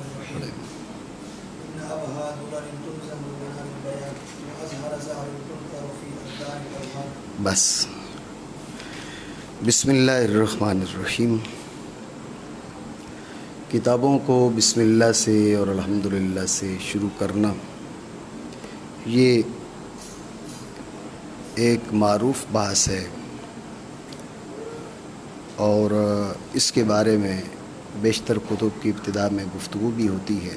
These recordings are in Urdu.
الرحيم إن أبها دولار تلزم بنار البيان وأزهر زهر تنثر في أبدان الأذهان. بس بسم اللہ الرحمن الرحیم. کتابوں کو بسم اللہ سے اور الحمدللہ سے شروع کرنا یہ ایک معروف بحث ہے اور اس کے بارے میں بیشتر کتب کی ابتدا میں گفتگو بھی ہوتی ہے.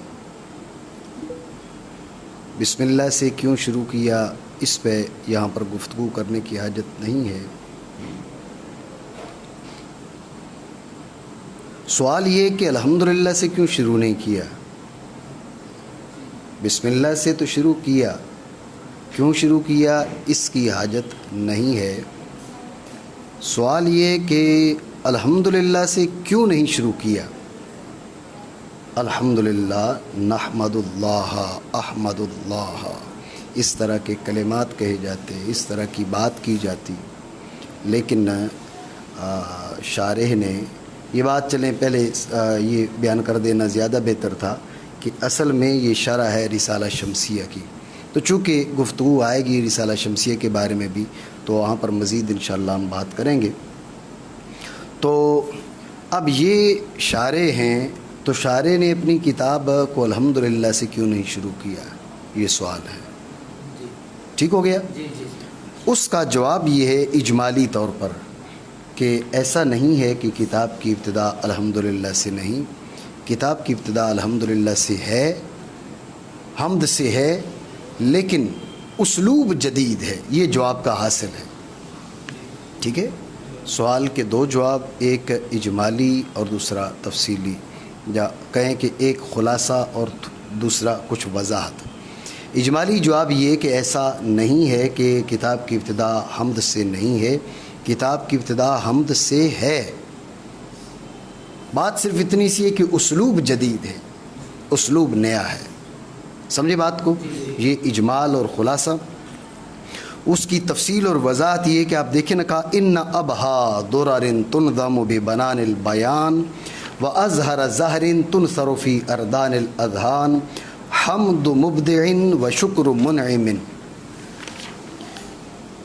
بسم اللہ سے کیوں شروع کیا اس پہ یہاں پر گفتگو کرنے کی حاجت نہیں ہے. سوال یہ کہ الحمدللہ سے کیوں شروع نہیں کیا. بسم اللہ سے تو شروع کیا، کیوں شروع کیا اس کی حاجت نہیں ہے. سوال یہ کہ الحمدللہ سے کیوں نہیں شروع کیا. الحمدللہ، نحمد اللہ، احمد اللہ، اس طرح کے کلمات کہے جاتے، اس طرح کی بات کی جاتی. لیکن شارح نے یہ بات چلیں پہلے یہ بیان کر دینا زیادہ بہتر تھا کہ اصل میں یہ شرح ہے رسالہ شمسیہ کی. تو چونکہ گفتگو آئے گی رسالہ شمسیہ کے بارے میں بھی تو وہاں پر مزید انشاءاللہ ہم بات کریں گے. تو اب یہ شارح ہیں تو شارح نے اپنی کتاب کو الحمدللہ سے کیوں نہیں شروع کیا، یہ سوال ہے. ٹھیک ہو گیا. اس کا جواب یہ ہے اجمالی طور پر کہ ایسا نہیں ہے کہ کتاب کی ابتدا الحمدللہ سے نہیں. کتاب کی ابتدا الحمدللہ سے ہے، حمد سے ہے، لیکن اسلوب جدید ہے. یہ جواب کا حاصل ہے. ٹھیک ہے. سوال کے دو جواب، ایک اجمالی اور دوسرا تفصیلی، یا کہیں کہ ایک خلاصہ اور دوسرا کچھ وضاحت. اجمالی جواب یہ کہ ایسا نہیں ہے کہ کتاب کی ابتدا حمد سے نہیں ہے. کتاب کی ابتدا حمد سے ہے. بات صرف اتنی سی ہے کہ اسلوب جدید ہے، اسلوب نیا ہے. سمجھے بات کو. یہ اجمال اور خلاصہ. اس کی تفصیل اور وضاحت یہ کہ آپ دیکھیں نا، کہا ان ابہا درر تنظم ببنان البیان وازہر زہر تنثر فی اردان الاذہان حمد مبدع وشکر منعم.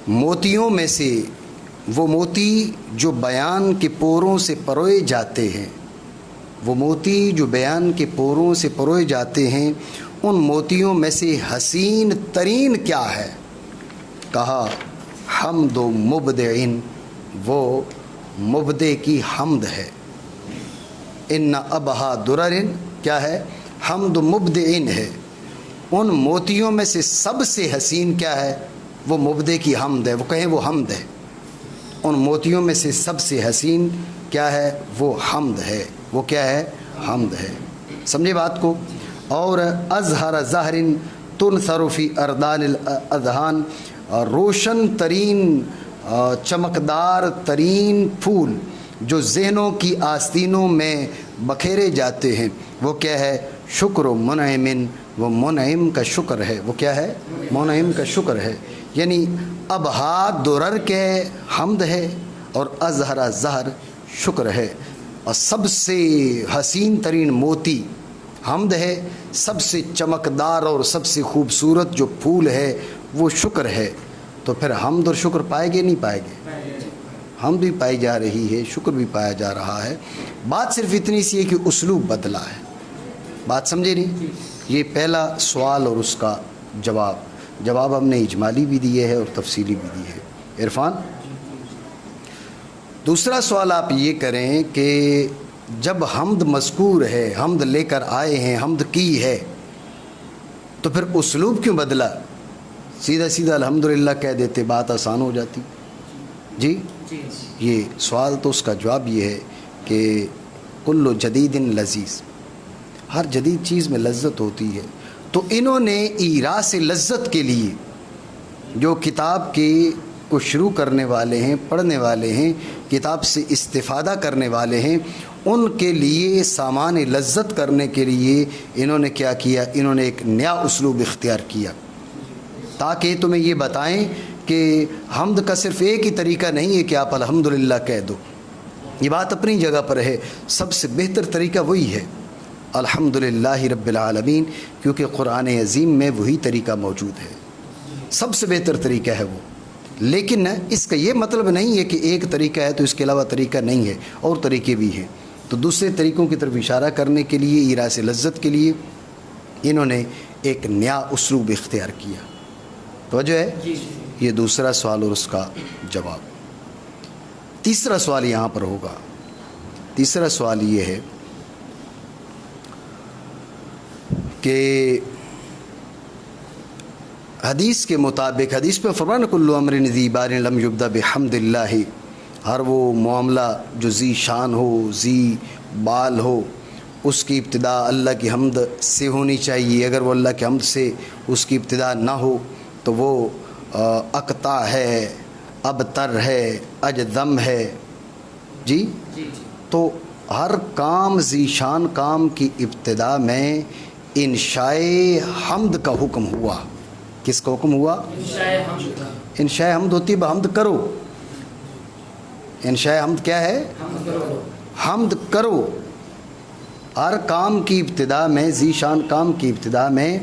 موتیوں میں سے وہ موتی جو بیان کے پوروں سے پروئے جاتے ہیں، وہ موتی جو بیان کے پوروں سے پروئے جاتے ہیں، ان موتیوں میں سے حسین ترین کیا ہے. کہا حمد مبدع، وہ مبدع کی حمد ہے. ان ابہا درر کیا ہے؟ حمد مبدع ہے. ان موتیوں میں سے سب سے حسین کیا ہے؟ وہ مبدع کی حمد ہے. وہ کہیں وہ حمد ہے. ان موتیوں میں سے سب سے حسین کیا ہے؟ وہ حمد ہے. وہ کیا ہے؟ حمد ہے. سمجھے بات کو. اور ازہر زہر تنثر فی اردان الاذہان، روشن ترین چمکدار ترین پھول جو ذہنوں کی آستینوں میں بکھیرے جاتے ہیں، وہ کیا ہے؟ شکر و منعم. وہ منعم کا شکر ہے. وہ کیا ہے؟ منعم کا شکر ہے. یعنی ابہا درر کے حمد ہے اور ازہر زہر شکر ہے. اور سب سے حسین ترین موتی حمد ہے، سب سے چمکدار اور سب سے خوبصورت جو پھول ہے وہ شکر ہے. تو پھر حمد اور شکر پائے گے نہیں پائے گے؟ حمد بھی پائی جا رہی ہے، شکر بھی پایا جا رہا ہے. بات صرف اتنی سی ہے کہ اسلوب بدلا ہے. بات سمجھے نہیں؟ یہ پہلا سوال اور اس کا جواب ہم نے اجمالی بھی دیے ہے اور تفصیلی بھی دی ہے. عرفان، دوسرا سوال آپ یہ کریں کہ جب حمد مذکور ہے، حمد لے کر آئے ہیں، حمد کی ہے، تو پھر اسلوب کیوں بدلا؟ سیدھا الحمدللہ کہہ دیتے، بات آسان ہو جاتی. جی یہ سوال تو اس کا جواب یہ ہے کہ کل جدید لذیذ، ہر جدید چیز میں لذت ہوتی ہے. تو انہوں نے ایراث لذت کے لیے جو کتاب کے کو شروع کرنے والے ہیں، پڑھنے والے ہیں، کتاب سے استفادہ کرنے والے ہیں، ان کے لیے سامان لذت کرنے کے لیے انہوں نے کیا کیا؟ انہوں نے ایک نیا اسلوب اختیار کیا تاکہ تمہیں یہ بتائیں کہ حمد کا صرف ایک ہی طریقہ نہیں ہے کہ آپ الحمدللہ کہہ دو. یہ بات اپنی جگہ پر ہے. سب سے بہتر طریقہ وہی ہے الحمدللہ رب العالمین، کیونکہ قرآن عظیم میں وہی طریقہ موجود ہے، سب سے بہتر طریقہ ہے وہ۔ لیکن اس کا یہ مطلب نہیں ہے کہ ایک طریقہ ہے تو اس کے علاوہ طریقہ نہیں ہے، اور طریقے بھی ہیں۔ تو دوسرے طریقوں کی طرف اشارہ کرنے کے لیے، ایراث لذت کے لیے انہوں نے ایک نیا اسلوب اختیار کیا۔ توجہ ہے؟ یہ دوسرا سوال اور اس کا جواب۔ تیسرا سوال یہاں پر ہوگا۔ تیسرا سوال یہ ہے کہ حدیث کے مطابق، حدیث پہ فرمان کل امر ذی بال لم یبدأ بحمد اللہ، ہر وہ معاملہ جو ذی شان ہو، ذی بال ہو، اس کی ابتدا اللہ کی حمد سے ہونی چاہیے۔ اگر وہ اللہ کی حمد سے اس کی ابتدا نہ ہو تو وہ اقطع ہے، ابتر ہے، اجذم ہے۔ جی تو ہر کام ذی شان کام کی ابتدا میں انشاء حمد کا حکم ہوا۔ کس کا حکم ہوا؟ انشاء حمد ہوتی ہے بحمد کرو۔ انشاء حمد کیا ہے؟ حمد کرو۔ ہر کام کی ابتدا میں، ذی شان کام کی ابتدا میں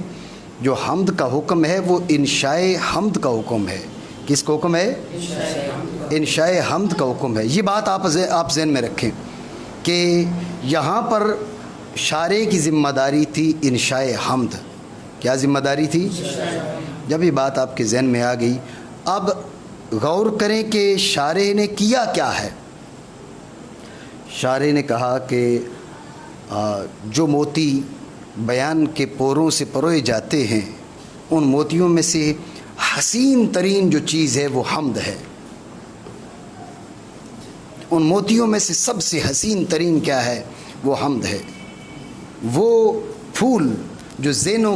جو حمد کا حکم ہے وہ انشاء حمد کا حکم ہے۔ کس کا حکم ہے؟ انشاء حمد کا حکم ہے۔ یہ بات آپ ذہن میں رکھیں کہ یہاں پر شارع کی ذمہ داری تھی انشاء حمد۔ کیا ذمہ داری تھی؟ جب یہ بات آپ کے ذہن میں آ گئی، اب غور کریں کہ شارع نے کیا کیا ہے۔ شارع نے کہا کہ جو موتی بیان کے پوروں سے پروئے جاتے ہیں، ان موتیوں میں سے حسین ترین جو چیز ہے وہ حمد ہے۔ ان موتیوں میں سے سب سے حسین ترین کیا ہے؟ وہ حمد ہے۔ وہ پھول جو زینوں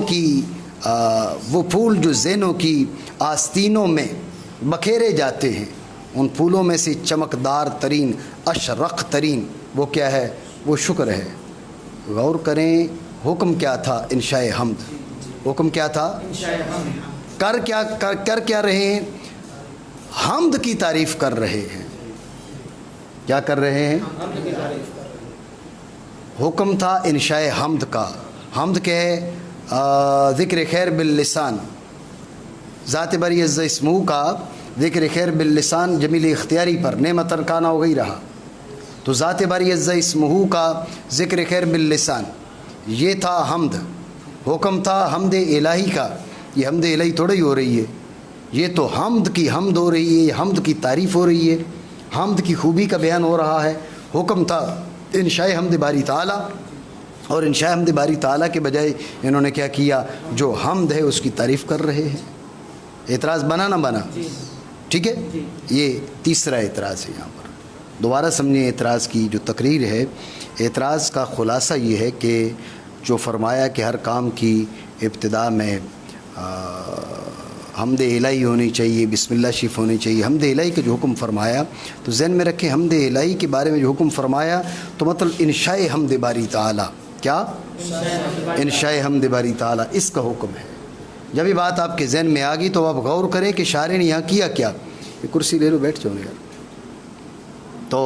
کی آستینوں میں بکھیرے جاتے ہیں، ان پھولوں میں سے چمکدار ترین، اشرق ترین وہ کیا ہے؟ وہ شکر ہے۔ غور کریں، حکم کیا تھا؟ انشاء حمد۔ حکم کیا تھا؟ کر کیا رہے ہیں؟ حمد کی تعریف کر رہے ہیں۔ کیا کر رہے ہیں؟ حکم تھا انشاء حمد کا۔ حمد کے ذکر خیر باللسان، ذات بری عز اسمہ کا ذکر خیر باللسان جمیل اختیاری پر نعمت ارکانہ ہو گئی رہا، تو ذات باری عز اسمہ کا ذکر خیر باللسان یہ تھا حمد۔ حکم تھا حمد الہی کا۔ یہ حمد الہی تھوڑا ہی ہو رہی ہے، یہ تو حمد کی حمد ہو رہی ہے، یہ حمد کی تعریف ہو رہی ہے، حمد کی خوبی کا بیان ہو رہا ہے۔ حکم تھا انشاء حمد باری تعالیٰ، اور انشاء حمد باری تعالیٰ کے بجائے انہوں نے کیا کیا؟ جو حمد ہے اس کی تعریف کر رہے ہیں۔ اعتراض بنا نہ بنا؟ ٹھیک ہے، یہ تیسرا اعتراض ہے۔ یہاں پر دوبارہ سمجھیں اعتراض کی جو تقریر ہے۔ اعتراض کا خلاصہ یہ ہے کہ جو فرمایا کہ ہر کام کی ابتدا میں حمد الہی ہونی چاہیے، بسم اللہ شریف ہونی چاہیے، حمد الہی کا جو حکم فرمایا تو ذہن میں رکھیں، حمد الہی کے بارے میں جو حکم فرمایا تو مطلب انشاء حمد باری تعالیٰ، کیا؟ انشاء حمد باری تعالیٰ اس کا حکم ہے۔ جب یہ بات آپ کے ذہن میں آ گئی تو آپ غور کریں کہ شارع نے یہاں کیا کیا۔ یہ کرسی لے لو، بیٹھ جاؤ یار۔ تو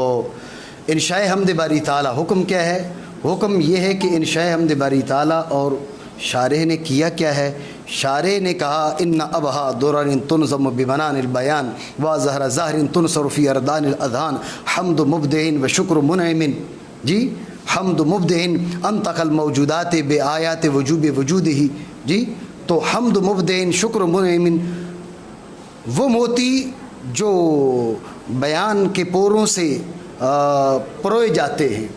انشاء حمد باری تعالیٰ حکم کیا ہے؟ حکم یہ ہے کہ انشاء حمد باری تعالیٰ، اور شارع نے کیا کیا ہے؟ شارع نے کہا ان ابہا درر تنظم ببنان البیان وظہر ظاہر تنصر فی اردان الاذہان حمد مبدع و شکر منعم۔ جی حمد مبدع انطق الموجودات بآیات وجوب وجودہ۔ جی تو حمد مبدع شکر منعم، وہ موتی جو بیان کے پوروں سے پروئے جاتے ہیں،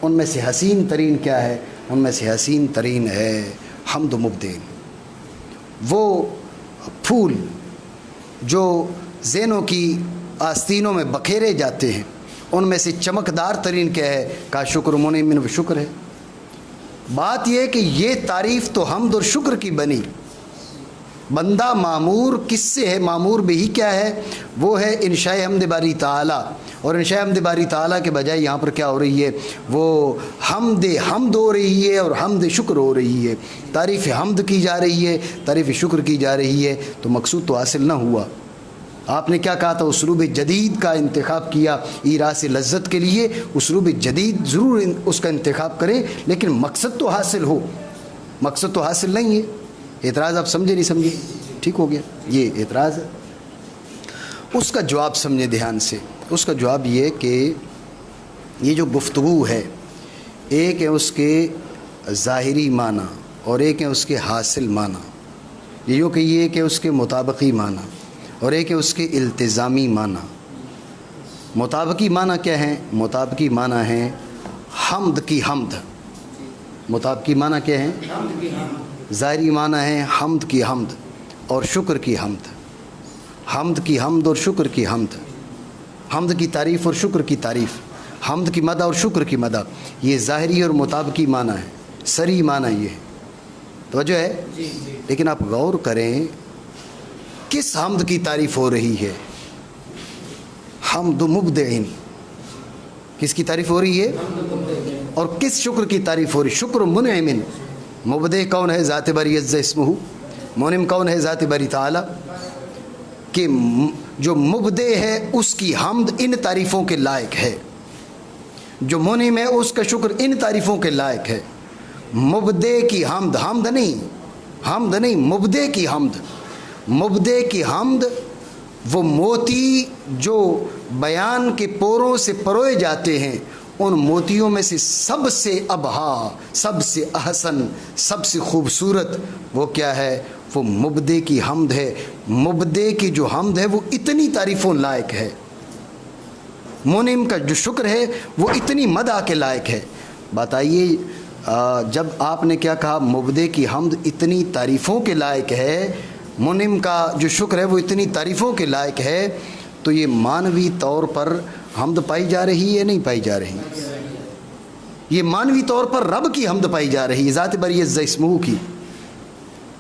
ان میں سے حسین ترین کیا ہے؟ ان میں سے حسین ترین ہے حمد مبدع۔ وہ پھول جو زینوں کی آستینوں میں بکھیرے جاتے ہیں، ان میں سے چمکدار ترین کیا ہے؟ کا شکر منعم، و شکر ہے۔ بات یہ ہے کہ یہ تعریف تو حمد اور شکر کی بنی، بندہ معمور کس سے ہے؟ معمور بہی کیا ہے؟ وہ ہے انشاء حمد باری تعالیٰ، اور انشاء حمد باری تعالیٰ کے بجائے یہاں پر کیا ہو رہی ہے؟ وہ حمد ہو رہی ہے اور حمد شکر ہو رہی ہے۔ تعریف حمد کی جا رہی ہے، تعریف شکر کی جا رہی ہے، تو مقصود تو حاصل نہ ہوا۔ آپ نے کیا کہا تھا؟ اسلوب جدید کا انتخاب کیا ایراث لذت کے لیے. اسلوب جدید ضرور اس کا انتخاب کریں، لیکن مقصد تو حاصل ہو. مقصد تو حاصل نہیں ہے. اعتراض آپ سمجھے نہیں سمجھے؟ ٹھیک ہو گیا، یہ اعتراض ہے. اس کا جواب سمجھیں دھیان سے. اس کا جواب یہ کہ یہ جو گفتگو ہے، ایک ہے اس کے ظاہری معنی اور ایک ہے اس کے حاصل معنی. یہ یوں کہیے کہ اس کے مطابقی معنی اور ایک ہے اس کے التزامی معنی. مطابقی معنی کیا ہیں؟ مطابقی معنی ہیں حمد کی حمد. مطابقی معنی کیا ہیں؟ ظاہری معنی ہیں حمد کی حمد اور شکر کی حمد. حمد کی حمد اور شکر کی حمد. حمد کی تعریف اور شکر کی تعریف. حمد کی مدح اور شکر کی مدح. یہ ظاہری اور مطابقی معنی ہے. سری معنی یہ ہے. توجہ ہے؟ لیکن آپ غور کریں کس حمد کی تعریف ہو رہی ہے؟ حمد مبدعین. کس کی تعریف ہو رہی ہے؟ اور کس شکر کی تعریف ہو رہی ہے؟ شکر منعم. مبدع کون ہے؟ ذات باری عز اسمہ. منعم کون ہے؟ ذات باری تعالی. کہ جو مبدع ہے اس کی حمد ان تعریفوں کے لائق ہے، جو منعم ہے اس کا شکر ان تعریفوں کے لائق ہے. مبدع کی حمد، حمد نہیں مبدع کی حمد. مبدع کی حمد وہ موتی جو بیان کے پوروں سے پروئے جاتے ہیں، ان موتیوں میں سے سب سے ابہا، سب سے احسن، سب سے خوبصورت وہ کیا ہے؟ وہ مبدع کی حمد ہے. مبدع کی جو حمد ہے وہ اتنی تعریفوں لائق ہے. منعم کا جو شکر ہے وہ اتنی مدح کے لائق ہے. بتائیے جب آپ نے کیا کہا؟ مبدع کی حمد اتنی تعریفوں کے لائق ہے، منعم کا جو شکر ہے وہ اتنی تعریفوں کے لائق ہے، تو یہ مانوی طور پر حمد پائی جا رہی ہے نہیں پائی جا رہی؟ یہ مانوی طور پر رب کی حمد پائی جا رہی ہے، ذات باری عز اسمہ کی.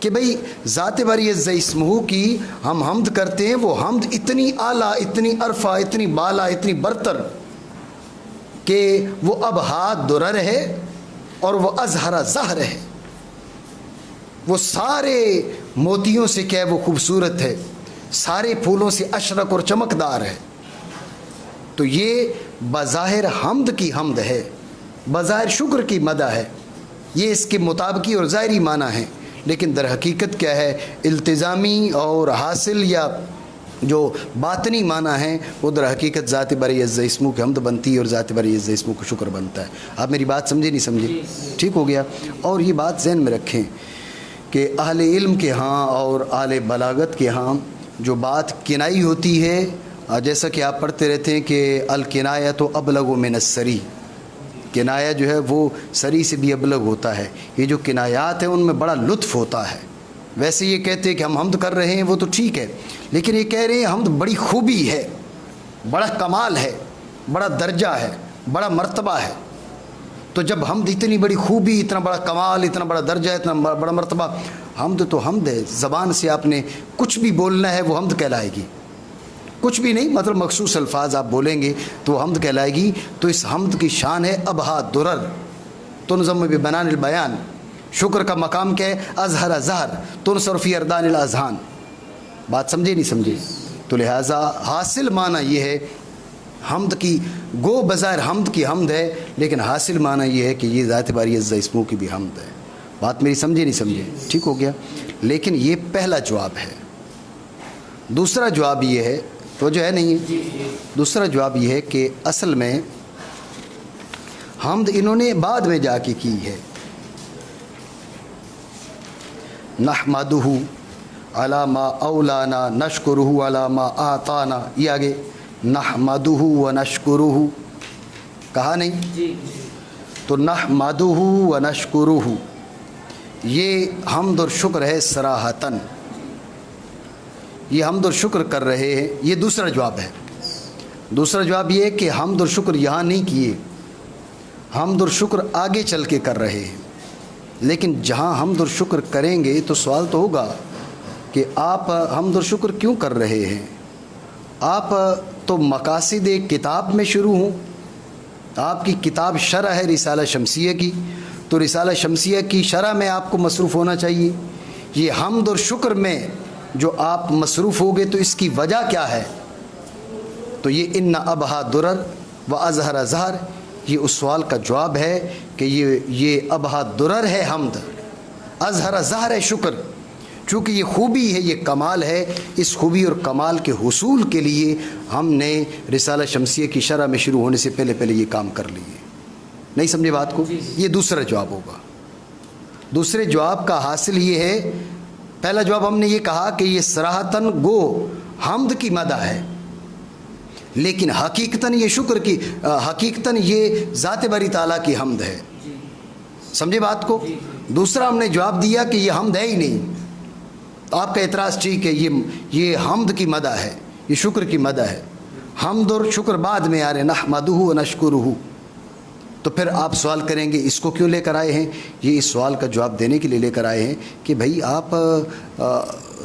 کہ بھئی ذات باری عز اسمہ کی ہم حمد کرتے ہیں، وہ حمد اتنی اعلیٰ، اتنی عرفہ، اتنی بالا، اتنی برتر کہ وہ ابہا درر ہے اور وہ ازہر زہر ہے. وہ سارے موتیوں سے کیا ہے؟ وہ خوبصورت ہے. سارے پھولوں سے اشرق اور چمکدار ہے. تو یہ بظاہر حمد کی حمد ہے، بظاہر شکر کی مدح ہے. یہ اس کے مطابقی اور ظاہری معنی ہیں، لیکن در حقیقت کیا ہے؟ التزامی اور حاصل یا جو باطنی معنی ہیں وہ در حقیقت ذات باری عز اسمہ کی حمد بنتی ہے اور ذات باری عز اسمہ کو شکر بنتا ہے. آپ میری بات سمجھے نہیں سمجھے؟ ٹھیک ہو گیا. اور یہ بات ذہن میں رکھیں کہ اہل علم کے ہاں اور اہل بلاغت کے ہاں جو بات کنائی ہوتی ہے، جیسا کہ آپ پڑھتے رہتے ہیں کہ الکنایۃ ابلغ من السری. کنایا جو ہے وہ سری سے بھی ابلغ ہوتا ہے. یہ جو کنایات ہیں ان میں بڑا لطف ہوتا ہے. ویسے یہ کہتے ہیں کہ ہم حمد کر رہے ہیں وہ تو ٹھیک ہے، لیکن یہ کہہ رہے ہیں حمد بڑی خوبی ہے، بڑا کمال ہے، بڑا درجہ ہے، بڑا مرتبہ ہے. تو جب حمد اتنی بڑی خوبی، اتنا بڑا کمال، اتنا بڑا درجہ، اتنا بڑا مرتبہ، حمد تو حمد ہے. زبان سے آپ نے کچھ بھی بولنا ہے وہ حمد کہلائے گی. کچھ بھی نہیں، مطلب مخصوص الفاظ آپ بولیں گے تو وہ حمد کہلائے گی. تو اس حمد کی شان ہے ابہا درر تنظم ببنان البیان. شکر کا مقام کیا ہے؟ ازہر زہر تنصر فی اردان الاذہان. بات سمجھے نہیں سمجھے؟ تو لہٰذا حاصل معنی یہ ہے حمد کی، گو بظاہر حمد کی حمد ہے، لیکن حاصل معنی یہ ہے کہ یہ ذات باری عز اسمہ کی بھی حمد ہے. بات میری سمجھے نہیں سمجھے؟ ٹھیک ہو گیا. لیکن یہ پہلا جواب ہے. دوسرا جواب یہ ہے، تو جو ہے نہیں، دوسرا جواب یہ ہے کہ اصل میں حمد انہوں نے بعد میں جا کے کی ہے. نحمدہ علی ما اولانا نشکرہ علی ما آتانا. یہ آگے نحمدہ و نشکرہ کہا نہیں؟ تو نحمدہ و نشکرہ یہ حمد اور شکر ہے صراحتاً. یہ حمد اور شکر کر رہے ہیں. یہ دوسرا جواب ہے. دوسرا جواب یہ ہے کہ حمد اور شکر یہاں نہیں کیے، حمد اور شکر آگے چل کے کر رہے ہیں. لیکن جہاں حمد اور شکر کریں گے تو سوال تو ہوگا کہ آپ حمد اور شکر کیوں کر رہے ہیں؟ آپ تو مقاصد ایک کتاب میں شروع ہوں. آپ کی کتاب شرح ہے رسالہ شمسیہ کی، تو رسالہ شمسیہ کی شرح میں آپ کو مصروف ہونا چاہیے. یہ حمد اور شکر میں جو آپ مصروف ہوگے تو اس کی وجہ کیا ہے؟ تو یہ ان ابہا درر و اظہر زہر، یہ اس سوال کا جواب ہے کہ یہ ابہا درر ہے حمد، اظہر زہر ہے شکر، چونکہ یہ خوبی ہے، یہ کمال ہے، اس خوبی اور کمال کے حصول کے لیے ہم نے رسالہ شمسیہ کی شرح میں شروع ہونے سے پہلے یہ کام کر لیے۔ نہیں سمجھے بات کو؟ یہ دوسرا جواب ہوگا۔ دوسرے جواب کا حاصل یہ ہے، پہلا جواب ہم نے یہ کہا کہ یہ صراحتاً گو حمد کی مدح ہے، لیکن حقیقتاً یہ شکر کی، حقیقتاً یہ ذات باری تعالیٰ کی حمد ہے۔ سمجھے بات کو؟ دوسرا ہم نے جواب دیا کہ یہ حمد ہے ہی نہیں۔ آپ کا اعتراض ٹھیک ہے، یہ حمد کی مدح ہے، یہ شکر کی مدح ہے، حمد اور شکر بعد میں آ رہے، نحمدہ و نشکرہ۔ تو پھر آپ سوال کریں گے اس کو کیوں لے کر آئے ہیں؟ یہ اس سوال کا جواب دینے کے لیے لے کر آئے ہیں کہ بھائی آپ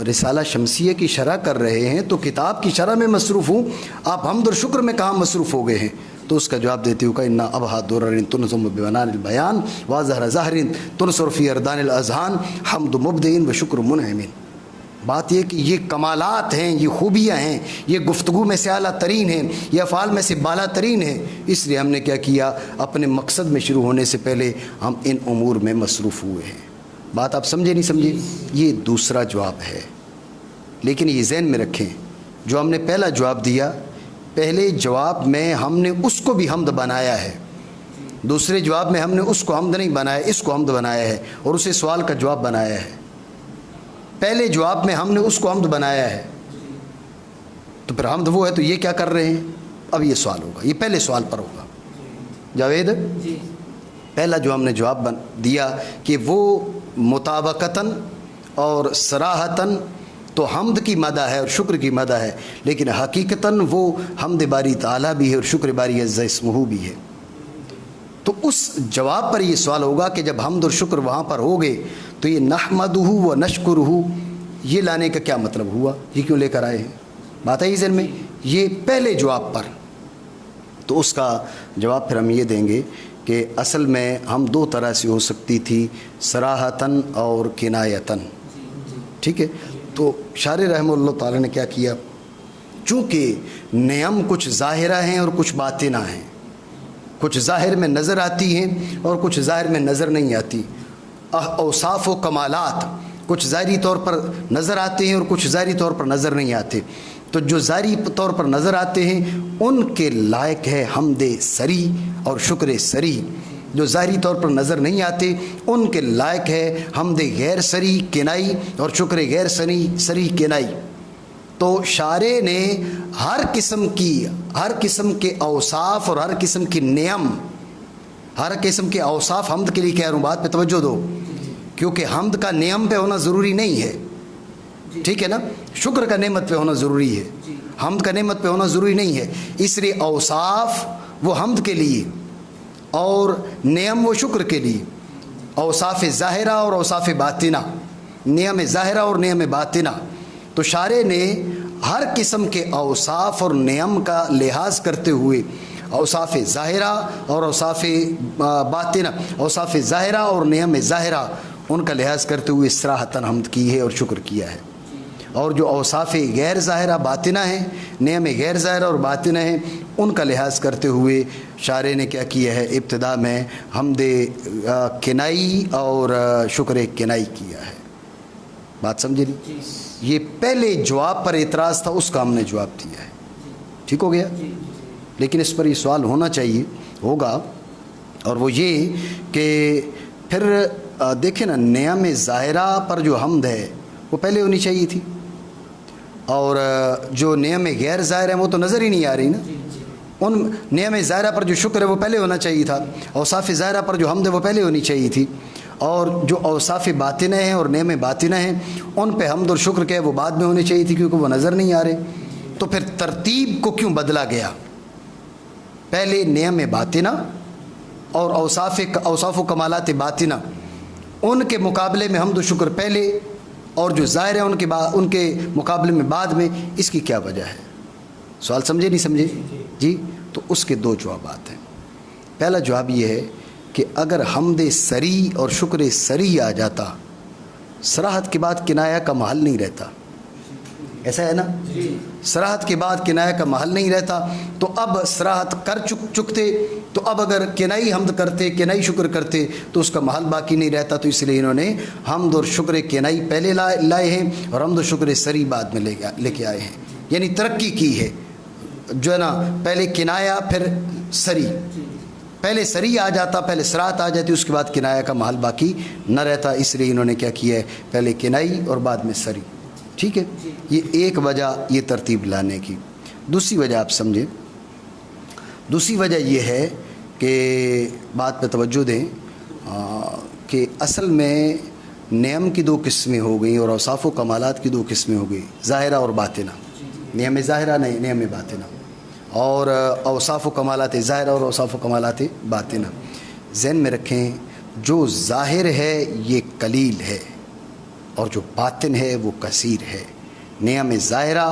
رسالہ شمسیہ کی شرح کر رہے ہیں تو کتاب کی شرح میں مصروف ہوں، آپ حمد اور شکر میں کہاں مصروف ہو گئے ہیں؟ تو اس کا جواب دیتے ہو کہ انا ابہا درر تنظم ببنان البیان واظہر ظہر تنصر فی اردان الاذہان حمد مبدع و شکر منعم۔ بات یہ کہ یہ کمالات ہیں، یہ خوبیاں ہیں، یہ گفتگو میں سے اعلیٰ ترین ہیں، یہ افعال میں سے بالا ترین ہیں، اس لیے ہم نے کیا کیا، اپنے مقصد میں شروع ہونے سے پہلے ہم ان امور میں مصروف ہوئے ہیں۔ بات آپ سمجھے نہیں سمجھے؟ یہ دوسرا جواب ہے، لیکن یہ ذہن میں رکھیں، جو ہم نے پہلا جواب دیا، پہلے جواب میں ہم نے اس کو بھی حمد بنایا ہے، دوسرے جواب میں ہم نے اس کو حمد نہیں بنایا، اس کو حمد بنایا ہے اور اسے سوال کا جواب بنایا ہے۔ پہلے جواب میں ہم نے اس کو حمد بنایا ہے، تو پھر حمد وہ ہے تو یہ کیا کر رہے ہیں؟ اب یہ سوال ہوگا، یہ پہلے سوال پر ہوگا۔ جاوید، پہلا جو ہم نے جواب دیا کہ وہ مطابقتاً اور صراحتاً تو حمد کی مدح ہے اور شکر کی مدح ہے، لیکن حقیقتاً وہ حمد باری تعالیٰ بھی ہے اور شکر باری عز اسمہ بھی ہے۔ تو اس جواب پر یہ سوال ہوگا کہ جب حمد اور شکر وہاں پر ہوگے تو یہ نحمدہ و نشکرہ، یہ لانے کا کیا مطلب ہوا؟ یہ کیوں لے کر آئے ہیں؟ بات ہے ذہن میں؟ یہ پہلے جواب پر، تو اس کا جواب پھر ہم یہ دیں گے کہ اصل میں ہم دو طرح سے ہو سکتی تھی، صراحتاً اور کنایتاً۔ ٹھیک ہے، تو شارح رحمہ اللہ تعالیٰ نے کیا کیا، چونکہ نعم کچھ ظاہرہ ہیں اور کچھ باطنہ ہیں، کچھ ظاہر میں نظر آتی ہیں اور کچھ ظاہر میں نظر نہیں آتی، اوصاف و کمالات کچھ ظاہری طور پر نظر آتے ہیں اور کچھ ظاہری طور پر نظر نہیں آتے، تو جو ظاہری طور پر نظر آتے ہیں ان کے لائق ہے حمد سری اور شکر سری، جو ظاہری طور پر نظر نہیں آتے ان کے لائق ہے حمد غیر سری کنائی اور شکر غیر سری کنائی۔ تو شارع نے ہر قسم کے اوصاف اور ہر قسم کی نعم، ہر قسم کے اوصاف، حمد کے لیے کہہ رہا ہوں، بات پہ توجہ دو، کیونکہ حمد کا نعم پہ ہونا ضروری نہیں ہے، ٹھیک ہے نا، شکر کا نعمت پہ ہونا ضروری ہے، حمد کا نعمت پہ ہونا ضروری نہیں ہے، اس لیے اوصاف وہ حمد کے لیے اور نعم وہ شکر کے لیے، اوصاف ظاہرہ اور اوصاف باطنہ، نعم ظاہرہ اور نعم باطنہ۔ تو شارع نے ہر قسم کے اوصاف اور نعم کا لحاظ کرتے ہوئے اوصاف ظاہرہ اور اوصاف باطنہ، اوصاف ظاہرہ اور نعم ظاہرہ، ان کا لحاظ کرتے ہوئے صراحتاً حمد کی ہے اور شکر کیا ہے، اور جو اوصاف غیر ظاہرہ باطنہ ہیں، نعم غیر ظاہرہ اور باطنہ ہیں، ان کا لحاظ کرتے ہوئے شارع نے کیا کیا ہے، ابتدا میں حمد کنائی اور شکر کنائی کیا ہے۔ بات سمجھے نہیں؟ یہ پہلے جواب پر اعتراض تھا، اس کا ہم نے جواب دیا ہے، ٹھیک ہو گیا؟ لیکن اس پر یہ سوال ہونا چاہیے، ہوگا، اور وہ یہ کہ پھر دیکھیں نا، نعم ظاہرہ پر جو حمد ہے وہ پہلے ہونی چاہیے تھی، اور جو نعم غیر ظاہر ہیں وہ تو نظر ہی نہیں آ رہی نا، ان نعم ظاہرہ پر جو شکر ہے وہ پہلے ہونا چاہیے تھا، اوصاف ظاہرہ پر جو حمد ہے وہ پہلے ہونی چاہیے تھی، اور جو اوصاف باطنہ ہیں اور نعم باطنہ ہیں ان پہ حمد اور شکر کے وہ بعد میں ہونے چاہیے تھی، کیونکہ وہ نظر نہیں آ رہے۔ تو پھر ترتیب کو کیوں بدلا گیا؟ پہلے نعم باطنہ اور اوصاف و کمالات باطنہ، ان کے مقابلے میں حمد و شکر پہلے، اور جو ظاہر ہے ان کے مقابلے میں بعد میں، اس کی کیا وجہ ہے؟ سوال سمجھے نہیں سمجھے؟ جی، تو اس کے دو جوابات ہیں۔ پہلا جواب یہ ہے کہ اگر حمد سری اور شکر سری آ جاتا، صراحت کے بعد کنایا کا محل نہیں رہتا، ایسا ہے نا؟ صراحت کے بعد کنایہ کا محل نہیں رہتا، تو اب صراحت کر چکتے تو اب اگر کنائی حمد کرتے، کنائی شکر کرتے تو اس کا محل باقی نہیں رہتا، تو اس لیے انہوں نے حمد اور شکر کنائی پہلے لائے ہیں اور حمد و شکر سری بعد میں لے کے آئے ہیں، یعنی ترقی کی ہے جو ہے نا، پہلے کنایا پھر سری، پہلے سری آ جاتا، پہلے صراحت آ جاتی، اس کے بعد کنایا کا محل باقی نہ رہتا، اس لیے انہوں نے کیا کیا ہے، پہلے کنائی اور بعد میں سری. ٹھیک ہے، یہ ایک وجہ یہ ترتیب لانے کی. دوسری وجہ آپ سمجھیں، دوسری وجہ یہ ہے کہ بات پہ توجہ دیں کہ اصل میں نعم کی دو قسمیں ہو گئیں اور اوصاف و کمالات کی دو قسمیں ہو گئی، ظاہرہ اور باطنہ. نعم ظاہرہ نہیں، نعم باطنہ، اور اوصاف و کمالات ظاہرہ اور اوصاف و کمالات باطنہ. ذہن میں رکھیں، جو ظاہر ہے یہ قلیل ہے اور جو باطن ہے وہ کثیر ہے. نعم ظاہرہ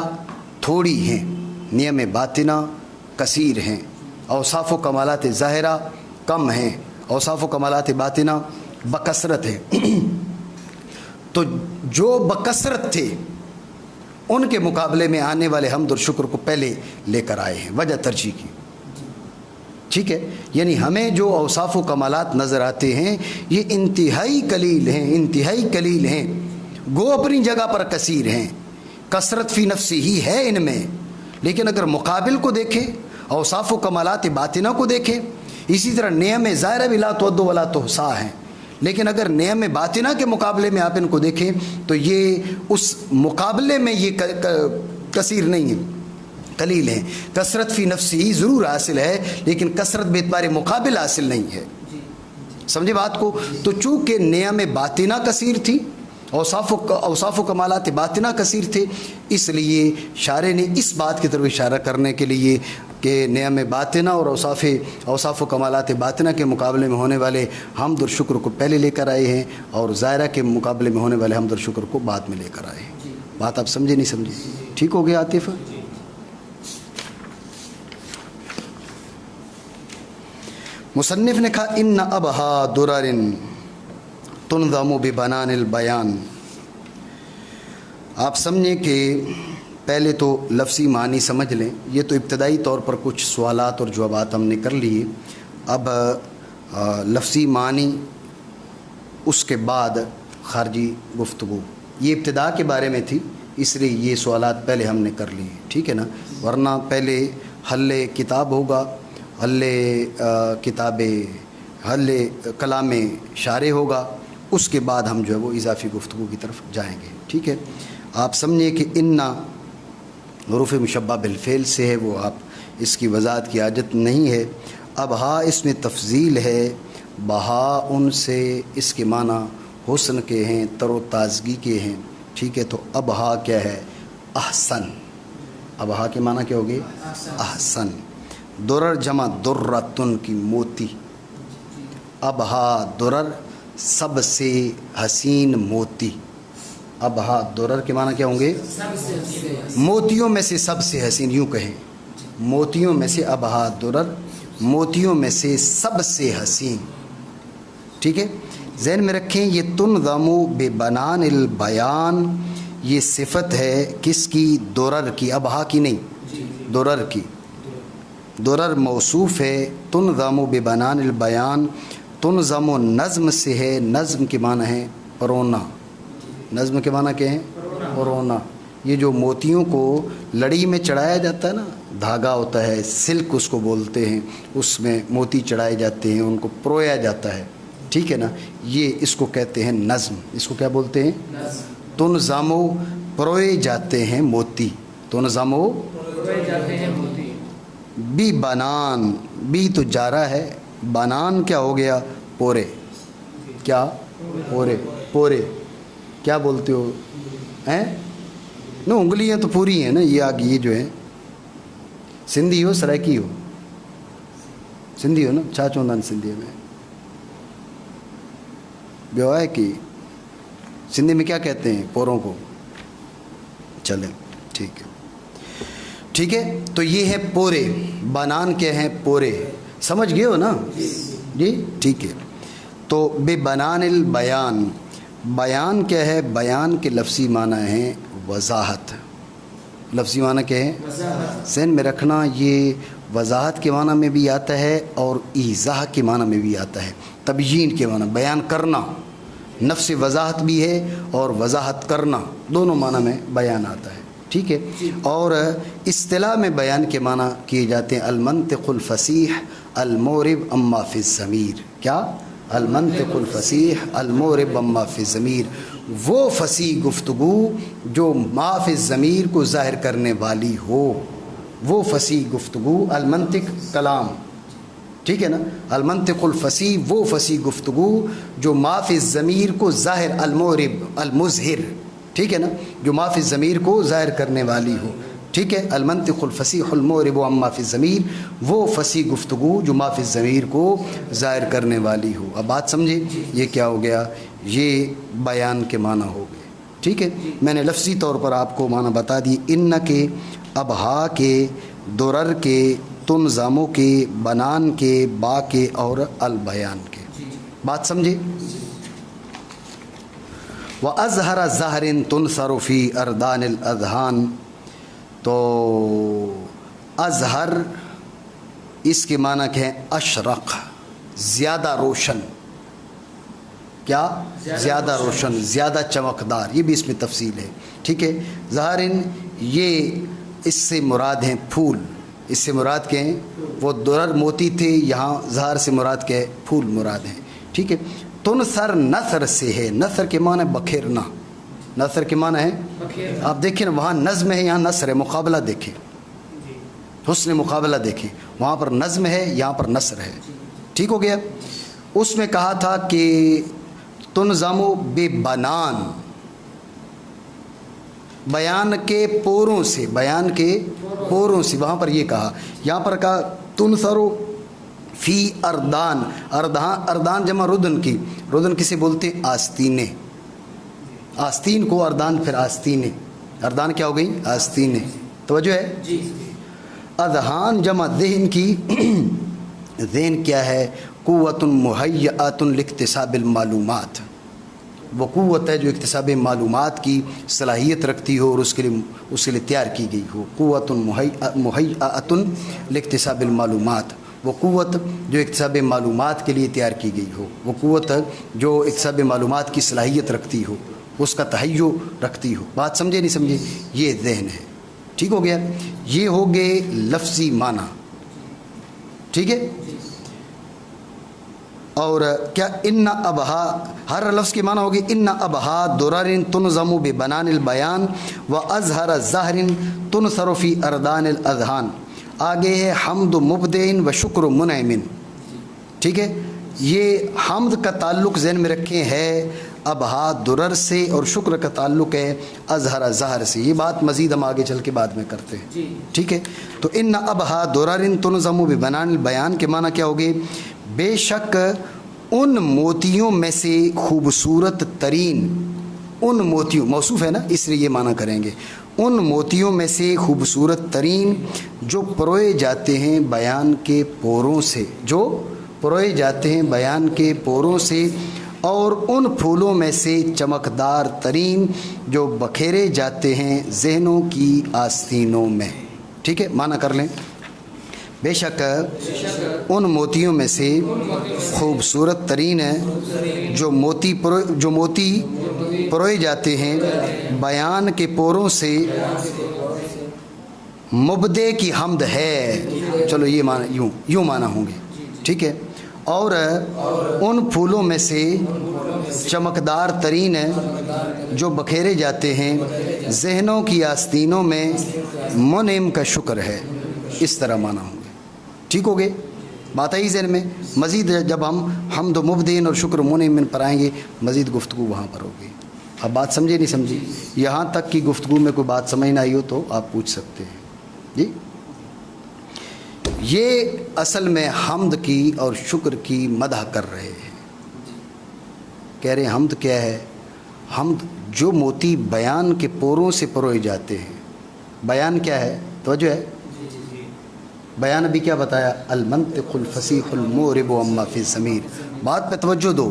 تھوڑی ہیں، نعم باطنہ کثیر ہیں. اوصاف و کمالات ظاہرہ کم ہیں، اوصاف و کمالات باطنہ بکثرت ہیں. تو جو بکثرت تھے ان کے مقابلے میں آنے والے حمد اور شکر کو پہلے لے کر آئے ہیں، وجہ ترجیح کی. ٹھیک ہے، یعنی ہمیں جو اوصاف و کمالات نظر آتے ہیں یہ انتہائی قلیل ہیں، انتہائی قلیل ہیں، گو اپنی جگہ پر کثیر ہیں، کثرت فی نفسی ہی ہے ان میں، لیکن اگر مقابل کو دیکھیں، اوصاف و کمالات باطنہ کو دیکھیں، اسی طرح نعم ظاہرہ بھی لا تعد ولا تحصیٰ ہیں، لیکن اگر نعم باطنہ کے مقابلے میں آپ ان کو دیکھیں تو یہ اس مقابلے میں یہ کثیر نہیں ہیں، قلیل ہیں. کثرت فی نفسی ضرور حاصل ہے لیکن کثرت بے اعتبار مقابل حاصل نہیں ہے. سمجھے بات کو؟ تو چونکہ نعم باطنہ کثیر تھی، اوصاف و کمالات باطنہ کثیر تھے، اس لیے شارح نے اس بات کی طرف اشارہ کرنے کے لیے کہ نعم باطنہ اور اوصاف و کمالات باطنہ کے مقابلے میں ہونے والے حمد اور شکر کو پہلے لے کر آئے ہیں اور ظاہرہ کے مقابلے میں ہونے والے حمد اور شکر کو بعد میں لے کر آئے ہیں. بات آپ سمجھے نہیں سمجھے؟ ٹھیک ہو گیا عاطف؟ مصنف نے کہا ان ابہا درر تنظم ببنان البیان. آپ سمجھیں کہ پہلے تو لفظی معنی سمجھ لیں، یہ تو ابتدائی طور پر کچھ سوالات اور جوابات ہم نے کر لیے. اب لفظی معنی اس کے بعد خارجی گفتگو، یہ ابتدا کے بارے میں تھی اس لیے یہ سوالات پہلے ہم نے کر لیے. ٹھیک ہے نا؟ ورنہ پہلے حل کتاب ہوگا، حل کلام شارح ہوگا، اس کے بعد ہم جو ہے وہ اضافی گفتگو کی طرف جائیں گے. ٹھیک ہے، آپ سمجھیں کہ انا حروف مشبہ بالفعل سے ہے، وہ آپ اس کی وضاحت کی حاجت نہیں ہے. اب ہا اس میں تفضیل ہے، بہا ان سے اس کے معنی حسن کے ہیں، تر و تازگی کے ہیں. ٹھیک ہے، تو اب ہا کیا ہے؟ احسن. اب ہا کے معنی کیا ہوگی؟ احسن. درر جمع درتن کی موتی. اب ہا درر سب سے حسین موتی. اب ہا درر کے معنی کیا ہوں گے؟ موتیوں میں سے سب سے حسین، یوں کہیں موتیوں میں سے. اب ہا درر موتیوں میں سے سب سے حسین. ٹھیک ہے، ذہن میں رکھیں یہ تنظم ببنان البیان یہ صفت ہے کس کی؟ درر کی، اب ہا کی نہیں، درر کی. درر موصوف ہے، تنظم ببنان البیان، تنظم و نظم سے ہے، نظم کے معنی ہے پرونا. نظم کے معنی کیا ہیں؟ پرونا. یہ جو موتیوں کو لڑی میں چڑھایا جاتا ہے نا، دھاگا ہوتا ہے، سلک اس کو بولتے ہیں، اس میں موتی چڑھائے جاتے ہیں، ان کو پرویا جاتا ہے. ٹھیک ہے نا؟ یہ اس کو کہتے ہیں نظم. اس کو کیا بولتے ہیں؟ تنظم و پروئے جاتے ہیں موتی. تنظم و پروئے جاتے ہیں موتی. بی بنان، بی تو جارہ ہے، بنان کیا ہو گیا؟ پورے. کیا؟ پورے. پورے کیا بولتے ہو ہیں؟ نا انگلیاں تو پوری ہیں نا. یہ آگے یہ جو ہے سندھی ہو سرائکی ہو؟ سندھی ہو نا؟ چھا چوندان سندھی میں بیو ہے کہ سندھی میں کیا کہتے ہیں پوروں کو؟ چلیں ٹھیک ہے. ٹھیک ہے، تو یہ ہے پورے. بنان کیا ہے؟ پورے. سمجھ گئے ہو نا جی؟ ٹھیک ہے. تو بے بنان البیان، بیان کیا ہے؟ بیان کے لفظی معنی ہیں وضاحت. لفظی معنی کیا ہے؟ ذہن میں رکھنا، یہ وضاحت کے معنی میں بھی آتا ہے اور ایضاح کے معنی میں بھی آتا ہے، تبیین کے معنی، بیان کرنا، نفس وضاحت بھی ہے اور وضاحت کرنا، دونوں معنی میں بیان آتا ہے، ٹھیک ہے۔ اور اصطلاح میں بیان کے معنی کیے جاتے ہیں المنطق الفصیح المورب اما فی الضمیر۔ کیا؟ المنطق الفصیح المورب اما فی الضمیر، وہ فصیح گفتگو جو ما فی الضمیر کو ظاہر کرنے والی ہو، وہ فصیح گفتگو، المنطق کلام، ٹھیک ہے نا، المنطق الفصیح وہ فصیح گفتگو جو ما فی الضمیر کو ظاہر، المورب المظہر، ٹھیک ہے نا، جو ما فی الضمیر کو ظاہر کرنے والی ہو، ٹھیک ہے۔ المنطق الفصیح المورب اما فی الضمیر، وہ فصیح گفتگو جو ما فی الضمیر کو ظاہر کرنے والی ہو۔ اب بات سمجھے، یہ کیا ہو گیا؟ یہ بیان کے معنی ہو گئے، ٹھیک ہے۔ میں نے لفظی طور پر آپ کو معنی بتا دی، ان کے، ابہا کے، درر کے، تنظاموں کے، بنان کے، با کے اور البیان کے۔ بات سمجھے؟ وَأَزْهَرَ زَهْرٍ تُنْثَرُ فِي أَرْدَانِ الْأَذْهَانِ، تو اظہر اس کے معنی کہ اشرق، زیادہ روشن، کیا؟ زیادہ روشن، زیادہ چمکدار، یہ بھی اس میں تفصیل ہے، ٹھیک ہے۔ ظاہرن، یہ اس سے مراد ہیں پھول، اس سے مراد کیا ہیں؟ وہ درر موتی تھے، یہاں زہر سے مراد کیا ہے؟ پھول مراد ہیں، ٹھیک ہے۔ تنثر نثر سے ہے، نثر کے معنی بکھیرنا، نثر کے معنی ہے، آپ دیکھیں نا، وہاں نظم ہے، یہاں نثر ہے، مقابلہ دیکھیں، حسن مقابلہ دیکھیں، وہاں پر نظم ہے، یہاں پر نثر ہے، ٹھیک ہو گیا۔ اس میں کہا تھا کہ تنظمو بے بنان، بیان کے پوروں سے، بیان کے پوروں سے، وہاں پر یہ کہا، یہاں پر کہا تنثرو فی اردان، اردان جمع ردن کی، ردن کسے بولتے ہیں؟ آستینے، آستین کو اردان، پھر آستینے، اردان کیا ہو گئی؟ آستینے، توجہ ہے۔ اذہان جمع ذہن کی، ذہن کیا ہے؟ قوت مہیئۃ لاکتساب المعلومات، وہ قوت ہے جو اکتساب معلومات کی صلاحیت رکھتی ہو اور اس کے لیے تیار کی گئی ہو۔ قوت مہیئۃ لاکتساب المعلومات، وہ قوت جو اکتساب معلومات کے لیے تیار کی گئی ہو، وہ قوت جو اکتساب معلومات کی صلاحیت رکھتی ہو، اس کا تہیع رکھتی ہو۔ بات سمجھے نہیں سمجھے؟ یہ ذہن ہے، ٹھیک ہو گیا۔ یہ ہو گئے لفظی معنی، ٹھیک ہے۔ اور کیا؟ ان ابہا، ہر لفظ کے معنی ہوگی ان ابہا درر تنظم ببنان البیان واظہر ظہر تنثر فی اردان الاذہان۔ آگے ہے حمد مبدئن و شکر منعمن، ٹھیک ہے۔ یہ حمد کا تعلق ذہن میں رکھیں ہے ابہا درر سے، اور شکر کا تعلق ہے اظہر ظہر سے، یہ بات مزید ہم آگے چل کے بعد میں کرتے ہیں، ٹھیک ہے۔ تو ان ابہا درر تنظم ببنان البیان کے معنی کیا ہوگے؟ بے شک ان موتیوں میں سے خوبصورت ترین، ان موتیوں، موصوف ہے نا، اس لیے یہ معنی کریں گے، ان موتیوں میں سے خوبصورت ترین جو پروئے جاتے ہیں بیان کے پوروں سے، جو پروئے جاتے ہیں بیان کے پوروں سے، اور ان پھولوں میں سے چمکدار ترین جو بکھیرے جاتے ہیں ذہنوں کی آستینوں میں، ٹھیک ہے۔ معنی کر لیں، بے شک ان موتیوں میں سے خوبصورت ترین ہے جو موتی پروئے جاتے ہیں بیان کے پوروں سے، مبدے کی حمد ہے، چلو یہ معنی یوں معنی ہوں گے، ٹھیک ہے۔ اور ان پھولوں میں سے چمکدار ترین ہے جو بکھیرے جاتے ہیں ذہنوں کی آستینوں میں، منعم کا شکر ہے، اس طرح معنی ہوں گے، ٹھیک ہو گئے۔ بات آئی ذہن میں؟ مزید جب ہم حمد و مبدین اور شکر منعم پر آئیں گے، مزید گفتگو وہاں پر ہوگی۔ اب بات سمجھے نہیں سمجھی؟ یہاں تک کی گفتگو میں کوئی بات سمجھ نہ آئی ہو تو آپ پوچھ سکتے ہیں جی۔ یہ اصل میں حمد کی اور شکر کی مدح کر رہے ہیں، کہہ رہے ہیں حمد کیا ہے؟ حمد جو موتی بیان کے پوروں سے پروئے جاتے ہیں، بیان کیا ہے؟ توجہ ہے، بیان ابھی کیا بتایا؟ المنطق الفصیح المورب اما فی الضمیر، بات پہ توجہ دو۔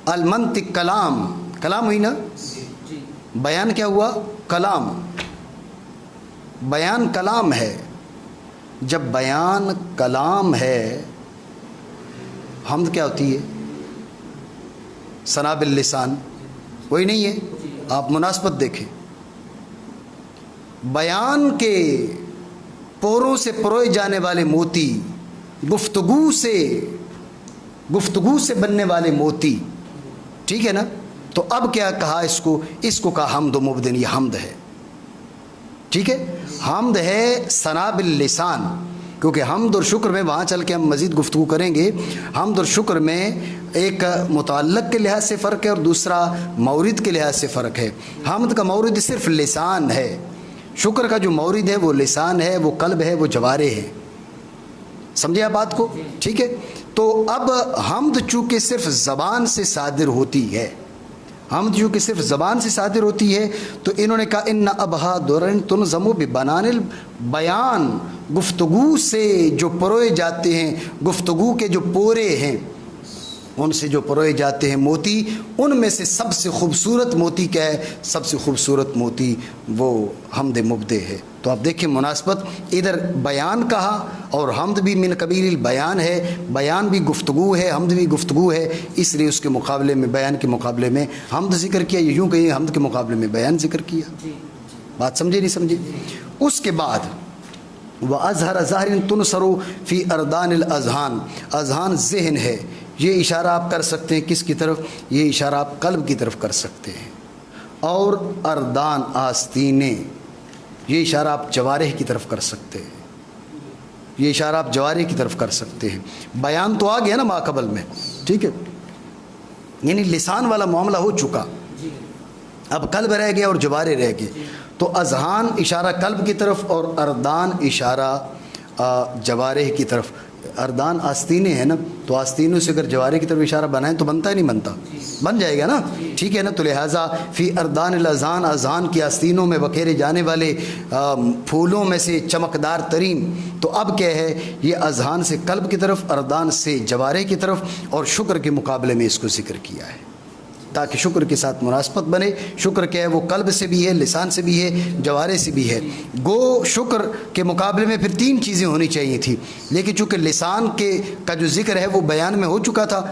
المنطق کلام، کلام ہوئی نا، بیان کیا ہوا؟ کلام، بیان کلام ہے. جب بیان کلام ہے، حمد کیا ہوتی ہے؟ ثنا باللسان، وہی نہیں ہے؟ آپ مناسبت دیکھیں. بیان کے پوروں سے پروئے جانے والے موتی، گفتگو سے بننے والے موتی، ٹھیک ہے نا؟ تو اب کیا کہا اس کو کہا حمد و مبدن. یہ حمد ہے، ٹھیک ہے. حمد ہے ثنا باللسان، کیونکہ حمد اور شکر میں وہاں چل کے ہم مزید گفتگو کریں گے. حمد اور شکر میں ایک متعلق کے لحاظ سے فرق ہے اور دوسرا مورد کے لحاظ سے فرق ہے. حمد کا مورد صرف لسان ہے، شکر کا جو مورد ہے وہ لسان ہے، وہ قلب ہے، وہ جوارے ہے. سمجھے آپ بات کو؟ ٹھیک ہے. تو اب حمد چونکہ صرف زبان سے صادر ہوتی ہے، حمد چونکہ صرف زبان سے صادر ہوتی ہے، تو انہوں نے کہا ان ابہا درن تنظم ببنان البیان، گفتگو سے جو پروئے جاتے ہیں، گفتگو کے جو پورے ہیں ان سے جو پروئے جاتے ہیں موتی، ان میں سے سب سے خوبصورت موتی کیا ہے؟ سب سے خوبصورت موتی وہ حمد مبدع ہے. تو آپ دیکھیں مناسبت، ادھر بیان کہا اور حمد بھی من قبیل البیان ہے. بیان بھی گفتگو ہے، حمد بھی گفتگو ہے، اس لیے اس کے مقابلے میں، بیان کے مقابلے میں حمد ذکر کیا. یہ یوں کہ حمد کے مقابلے میں بیان ذکر کیا. بات سمجھے نہیں سمجھے؟ اس کے بعد وَأَزْهَرَ زَهْرٍ تُنْصَرُ فِي أَرْدَانِ الْأَذْهَانِ، اذہان ذہن ہے. یہ اشارہ آپ کر سکتے ہیں کس کی طرف؟ یہ اشارہ آپ قلب کی طرف کر سکتے ہیں. اور اردان آستینے، یہ اشارہ آپ جوارح کی طرف کر سکتے ہیں. یہ اشارہ آپ جوارح کی طرف کر سکتے ہیں. بیان تو آ گیا نا ماقبل میں، ٹھیک ہے، یعنی لسان والا معاملہ ہو چکا، اب قلب رہ گیا اور جوارح رہ گئے. تو اذہان اشارہ قلب کی طرف اور اردان اشارہ جوارح کی طرف. اردان آستینے ہیں نا، تو آستینوں سے اگر جوارح کی طرف اشارہ بنائیں تو بنتا ہے نہیں بنتا؟ بن جائے گا نا، ٹھیک ہے نا. تو لہٰذا فی اردان الاذہان، اذہان کی آستینوں میں بکھیرے جانے والے پھولوں میں سے چمکدار ترین. تو اب کیا ہے؟ یہ اذہان سے قلب کی طرف، اردان سے جوارح کی طرف، اور شکر کے مقابلے میں اس کو ذکر کیا ہے تاکہ شکر کے ساتھ مناسبت بنے. شکر کیا ہے؟ وہ قلب سے بھی ہے، لسان سے بھی ہے، جوارے سے بھی ہے. گو شکر کے مقابلے میں پھر تین چیزیں ہونی چاہیے تھی، لیکن چونکہ لسان کا جو ذکر ہے وہ بیان میں ہو چکا تھا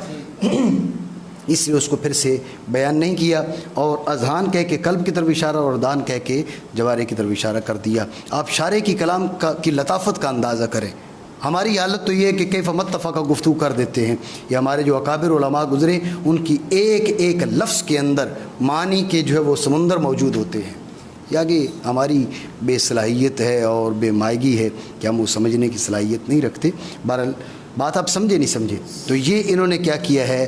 اس لیے اس کو پھر سے بیان نہیں کیا. اور اذہان کہہ کے قلب کی طرف اشارہ اور اردان کہہ کے جوارے کی طرف اشارہ کر دیا. آپ شارع کی کلام کی لطافت کا اندازہ کریں. ہماری حالت تو یہ ہے کہ کیف متفقہ کا گفتگو کر دیتے ہیں. یہ ہمارے جو اکابر علماء گزرے ان کی ایک ایک لفظ کے اندر معنی کے جو ہے وہ سمندر موجود ہوتے ہیں. یا کہ ہماری بے صلاحیت ہے اور بے مائگی ہے کہ ہم وہ سمجھنے کی صلاحیت نہیں رکھتے. بہرحال بات آپ سمجھے نہیں سمجھے؟ تو یہ انہوں نے کیا کیا ہے؟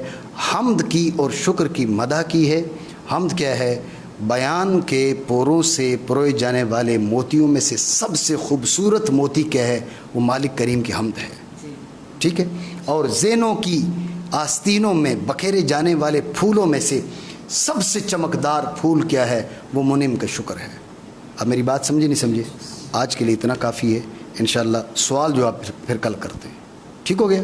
حمد کی اور شکر کی مدح کی ہے. حمد کیا ہے؟ بیان کے پوروں سے پروئے جانے والے موتیوں میں سے سب سے خوبصورت موتی کیا ہے؟ وہ مالک کریم کی حمد ہے، ٹھیک ہے. اور ذہنوں کی آستینوں میں بکھیرے جانے والے پھولوں میں سے سب سے چمکدار پھول کیا ہے؟ وہ منعم کا شکر ہے. اب میری بات سمجھے نہیں سمجھے؟ آج کے لیے اتنا کافی ہے. انشاءاللہ سوال جو آپ پھر کل کرتے ہیں. ٹھیک ہو گیا؟